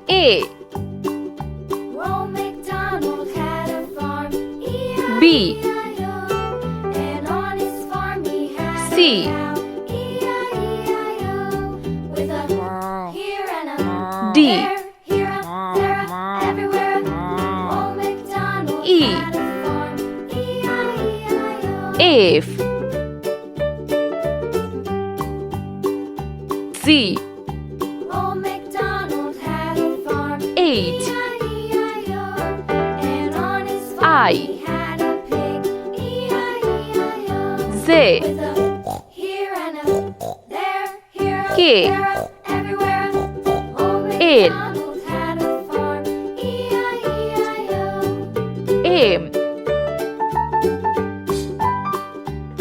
A. Old MacDonald had a farm, B. E-I-E-I-O. And on his farm he had C. a cow, E-I-E-I-O. With a here and a D. there, here a there a everywhere. Old MacDonald E. had a farm, E-I-E-I-O. F. Z. Old MacDonald had a farm, H. E-I-E-I-O. And on his farm I. he had a pig, E-I-E-I-O. Z. With a here and a there, here a K. there a everywhere. Old L. MacDonald had a farm, E-I-E-I-O. M.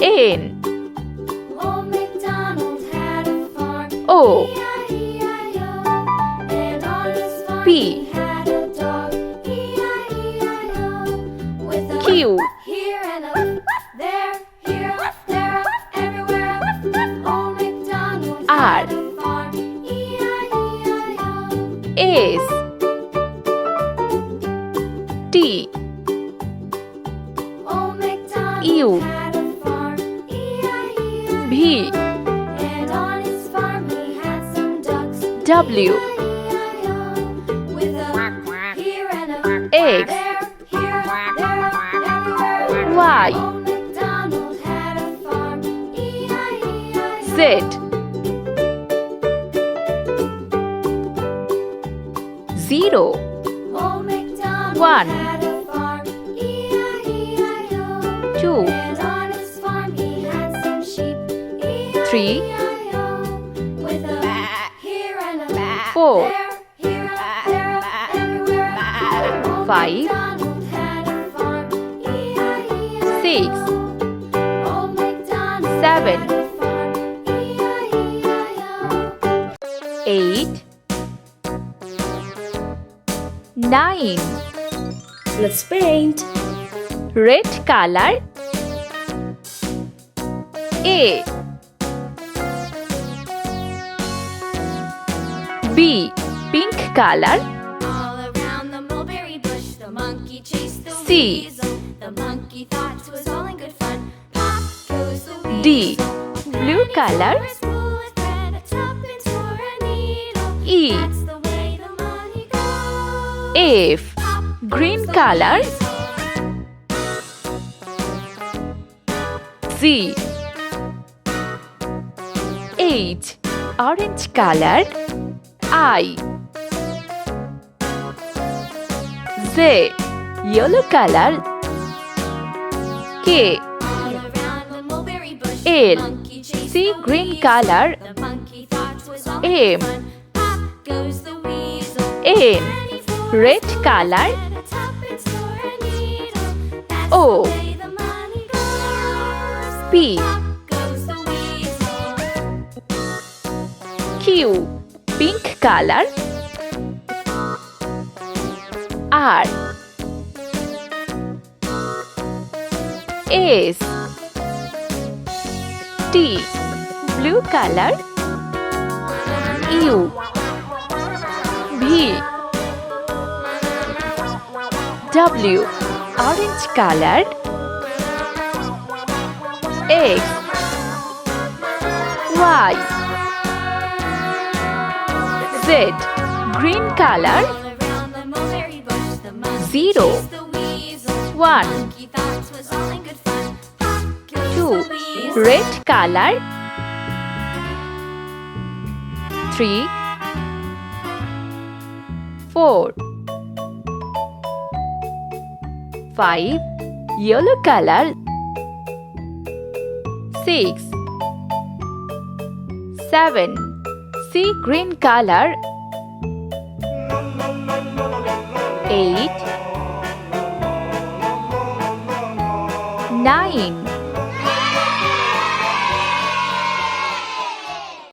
N. Old MacDonald had a farm, O. E-I-E-I-O. And on his farm P. he had a dog, E-I-E-I-O. With a Q. here and a there, here a there a everywhere. Old MacDonald R. had a farm, E-I-E-I-O. S. T. Old MacDonald U. had a farm, E-I-E-I-O. V. And on his farm he had some ducks, W. E-I-E-I-O. With a here and a X. there, here a there a everywhere. Y. Old MacDonald had a farm, E-I-E-I-O. Z. 0. Old MacDonald 1. had a farm, E-I-E-I-O. 2. And on his farm he had some sheep, 3. E-I-E-I-O. With a here and a 4. there, here a there a everywhere. Old 5. MacDonald had a farm, E-I-E-I-O. 6. Old MacDonald 7. had a farm, E-I-E-I-O. 8. 9. Let's paint. Red color. A. B. Pink color. All around the mulberry bush, the monkey chased the C. weasel. The monkey thought it was all in good fun. Pop goes the weasel. D. Blue color. For a spool of thread, a tuppence for a needle. E. That's the way the money goes. F. Pop Green goes the color. weasel. Z. H. Orange color. I. Z. Yellow color. K. All around the mulberry bush, L. the monkey chased C. the Green weasel. color. The monkey thought it was all M. in good fun. Pop goes the weasel. N. Ready for Red a spool of color. thread, a tuppence for a needle. That's O. the way the money goes. P. Pop goes the weasel. Q. Pink color. R. S. T. Blue color. U. V. W. Orange color. X. Y. Z. Green color. All around the mulberry bush, the monkey 0. chased the weasel. 1. The monkey thought it was all in good fun. Pop goes 2. the weasel. Red color. 3. 4. 5. Yellow color. 6. 7. Sea green color. 8. 9.